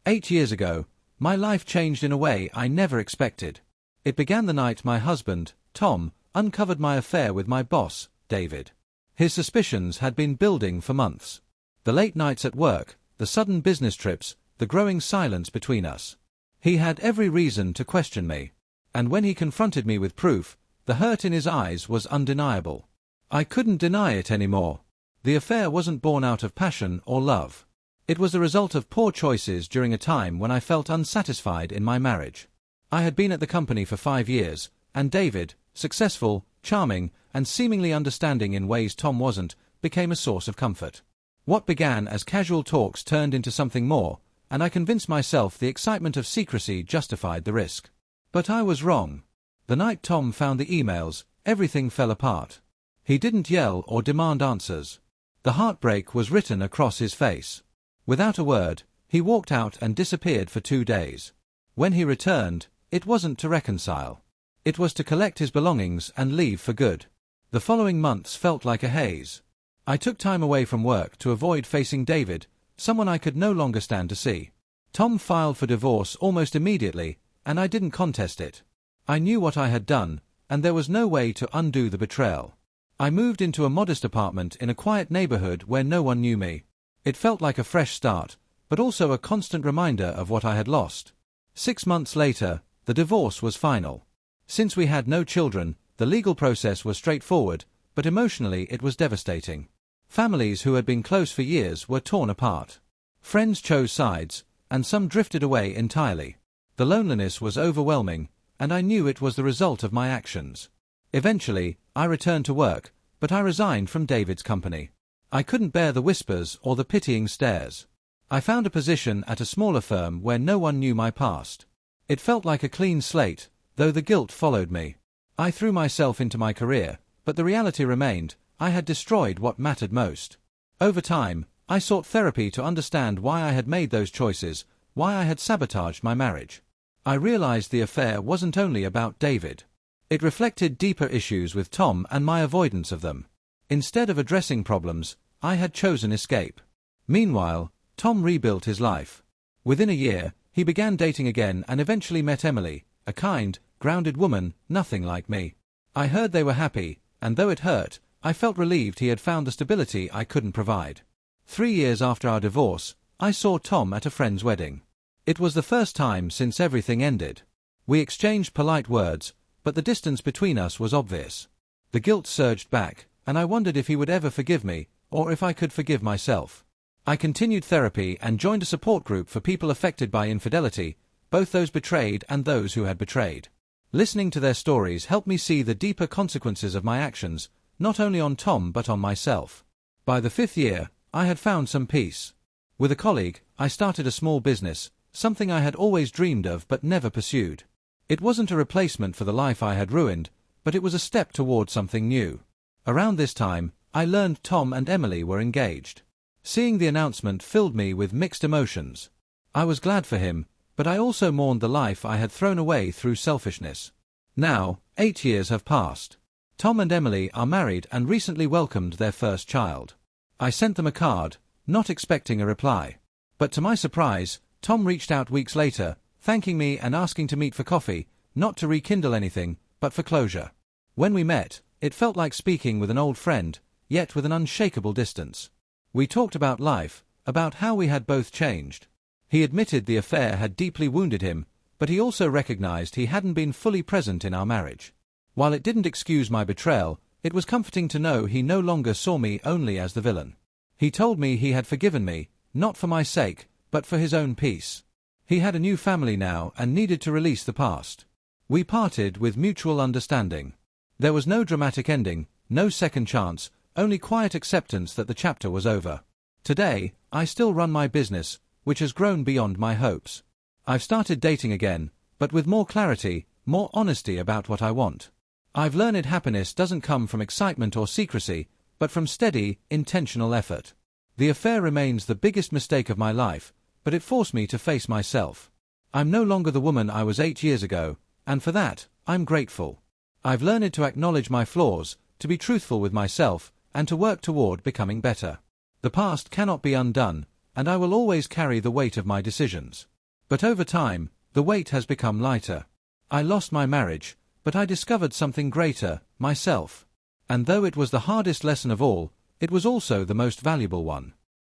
8 years ago, my life changed in a way I never expected. It began the night my husband, Tom, uncovered my affair with my boss, David. His suspicions had been building for months. The late nights at work, the sudden business trips, the growing silence between us. He had every reason to question me. And when he confronted me with proof, the hurt in his eyes was undeniable. I couldn't deny it anymore. The affair wasn't born out of passion or love. It was the result of poor choices during a time when I felt unsatisfied in my marriage. I had been at the company for 5 years, and David, successful, charming, and seemingly understanding in ways Tom wasn't, became a source of comfort. What began as casual talks turned into something more, and I convinced myself the excitement of secrecy justified the risk. But I was wrong. The night Tom found the emails, everything fell apart. He didn't yell or demand answers. The heartbreak was written across his face. Without a word, he walked out and disappeared for 2 days. When he returned, it wasn't to reconcile. It was to collect his belongings and leave for good. The following months felt like a haze. I took time away from work to avoid facing David, someone I could no longer stand to see. Tom filed for divorce almost immediately, and I didn't contest it. I knew what I had done, and there was no way to undo the betrayal. I moved into a modest apartment in a quiet neighborhood where no one knew me. It felt like a fresh start, but also a constant reminder of what I had lost. 6 months later, the divorce was final. Since we had no children, the legal process was straightforward, but emotionally it was devastating. Families who had been close for years were torn apart. Friends chose sides, and some drifted away entirely. The loneliness was overwhelming, and I knew it was the result of my actions. Eventually, I returned to work, but I resigned from David's company. I couldn't bear the whispers or the pitying stares. I found a position at a smaller firm where no one knew my past. It felt like a clean slate, though the guilt followed me. I threw myself into my career, but the reality remained, I had destroyed what mattered most. Over time, I sought therapy to understand why I had made those choices, why I had sabotaged my marriage. I realized the affair wasn't only about David. It reflected deeper issues with Tom and my avoidance of them. Instead of addressing problems, I had chosen escape. Meanwhile, Tom rebuilt his life. Within a year, he began dating again and eventually met Emily, a kind, grounded woman, nothing like me. I heard they were happy, and though it hurt, I felt relieved he had found the stability I couldn't provide. 3 years after our divorce, I saw Tom at a friend's wedding. It was the first time since everything ended. We exchanged polite words, but the distance between us was obvious. The guilt surged back, and I wondered if he would ever forgive me, or if I could forgive myself. I continued therapy and joined a support group for people affected by infidelity, both those betrayed and those who had betrayed. Listening to their stories helped me see the deeper consequences of my actions, not only on Tom but on myself. By the 5th year, I had found some peace. With a colleague, I started a small business, something I had always dreamed of but never pursued. It wasn't a replacement for the life I had ruined, but it was a step toward something new. Around this time, I learned Tom and Emily were engaged. Seeing the announcement filled me with mixed emotions. I was glad for him, but I also mourned the life I had thrown away through selfishness. Now, 8 years have passed. Tom and Emily are married and recently welcomed their first child. I sent them a card, not expecting a reply. But to my surprise, Tom reached out weeks later, thanking me and asking to meet for coffee, not to rekindle anything, but for closure. When we met, it felt like speaking with an old friend, yet with an unshakable distance. We talked about life, about how we had both changed. He admitted the affair had deeply wounded him, but he also recognized he hadn't been fully present in our marriage. While it didn't excuse my betrayal, it was comforting to know he no longer saw me only as the villain. He told me he had forgiven me, not for my sake, but for his own peace. He had a new family now and needed to release the past. We parted with mutual understanding. There was no dramatic ending, no second chance, only quiet acceptance that the chapter was over. Today, I still run my business, which has grown beyond my hopes. I've started dating again, but with more clarity, more honesty about what I want. I've learned happiness doesn't come from excitement or secrecy, but from steady, intentional effort. The affair remains the biggest mistake of my life, but it forced me to face myself. I'm no longer the woman I was 8 years ago, and for that, I'm grateful. I've learned to acknowledge my flaws, to be truthful with myself, and to work toward becoming better. The past cannot be undone, and I will always carry the weight of my decisions. But over time, the weight has become lighter. I lost my marriage, but I discovered something greater, myself. And though it was the hardest lesson of all, it was also the most valuable one.